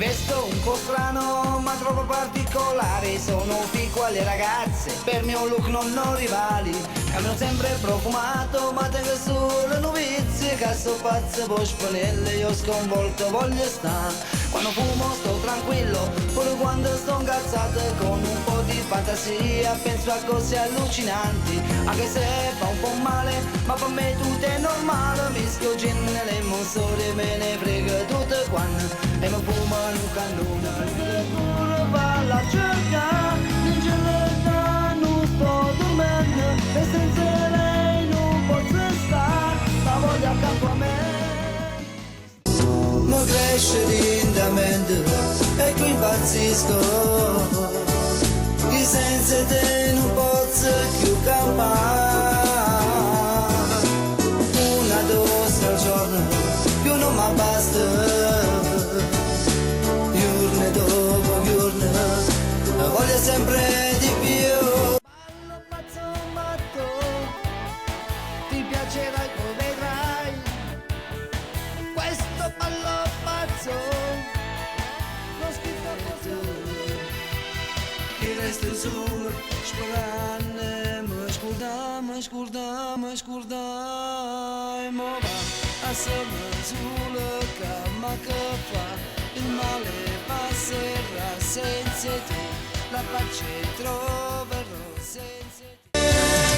vesto un po' strano ma troppo particolare, sono fico alle ragazze, per me un look non ho rivali, cammino sempre profumato ma tengo solo novizie, che sto pazzo poi spanelle, io sconvolto voglio stare, quando fumo sto tranquillo, pure quando sto incazzato, con un po' di fantasia penso a cose allucinanti, anche se fa un po' male, ma per me tutto è normale, mischio gin e lemon sole, me ne frega tutte quante, e mi fumo un cannone, pure va la cerca, in gelata non sto dormendo, e senza lei non posso stare, la voglio accanto a me. Mi cresce lentamente e qui impazzisco, che senza te non posso più campare, una dose al giorno più non mi basta, giorno dopo giorno voglio sempre di più. Ballo pazzo matto, ti piacerà e poi vedrai, questo ballo pazzo l'ho scritto così, il resto è solo sparare, mi scordai, ma va a sempre sulla cama che fa, il male passerà senza te, la pace troverò senza te.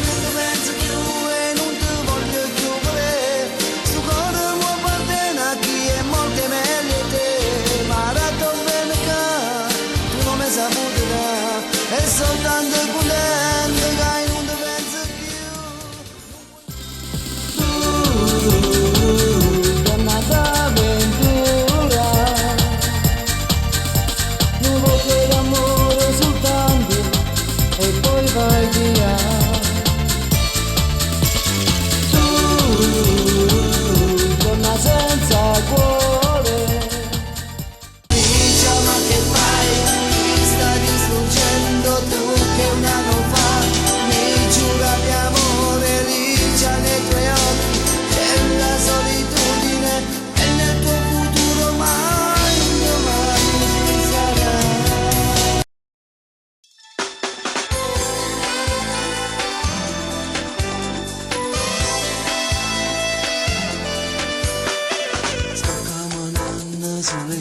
Non penso più e non ti voglio più vedere, sto cuore mi appartiene a chi è molto meglio di te, ma dato bene che tu non mi sai poter, è soltanto contento che non ti penso più. Donna d'avventura, non voglio l'amore soltanto e poi vai via. Donna senza cuore, diciamo che fai, mi stai distruggendo tu che un anno fa mi giura di amore, riccia nei tuoi occhi, c'è la solitudine e nel tuo futuro mai, mai ci sarà. Sto camminando sole,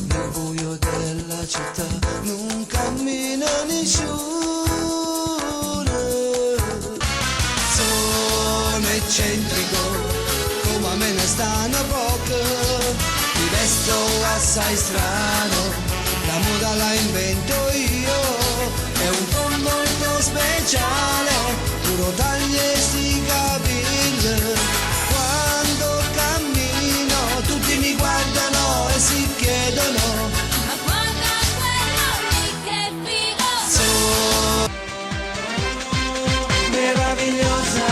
nel buio della città, non cammina nessuno. Sono eccentrico, come me ne stanno poco, mi vesto assai strano, la moda la invento io, è un po' molto speciale, puro tagli e sti capelli, quando cammino tutti mi guardano e si chiedono, Ma guarda quello lì che figo! sono meravigliosa,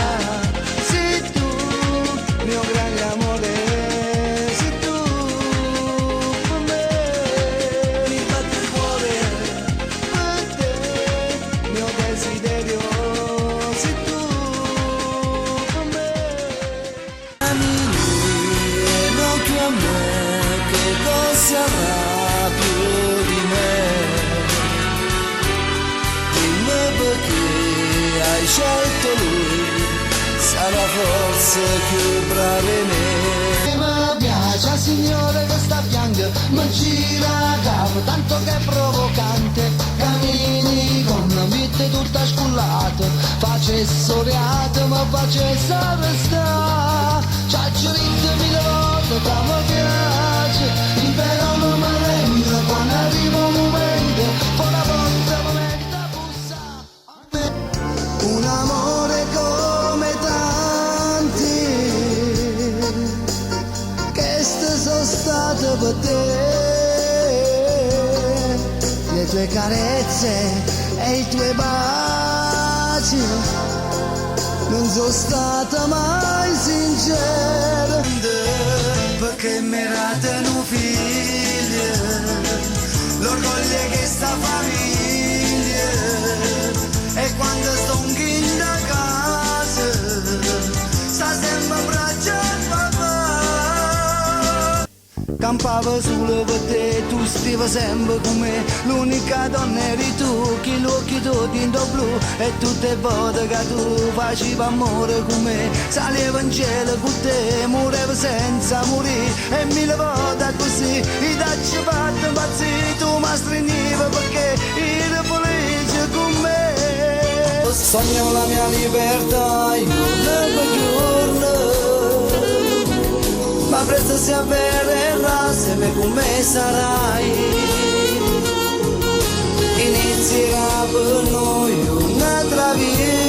sei tu, mio grande amore, sei tu, per me, mi batte il cuore, per te, mio desiderio, sei tu, per me. Cammini e non più a me, che cosa avrà più di me? Dimmi perché hai scelto lui, sarà forse più bravo di me. Mi piace al signore che sta a fianco, mi gira capo, tanto che è provocante, cammini con la vita tutta scullata, face soriato ma face sta, c'ha ritmo mille volte, tra mi piace, però non mi rendo, quando arriva un momento, poi la volta mi merita bussa. Un amore come tanti, che sono stato per te, le tue carezze e i tuoi baci, non sono stata mai sincera, perché mi era tenuto figlio, l'orgoglio che sta famiglia, e quando sto in da casa, sta sempre a braccia al papà. campavo solo per te, tu stivi sempre con me, l'unica donna eri tu, che gli occhi tutti in blu, e tutte le volte che tu facevi amore con me, salivo in cielo con te, morivo senza morire, e mille volte così, i dacci fatto impazzire, tu mi stringevi perché eri felice con me. Sogno la mia libertà, giorno giorno, ma presto si avvererà se me con me sarai. Inizierà per noi un'altra vita.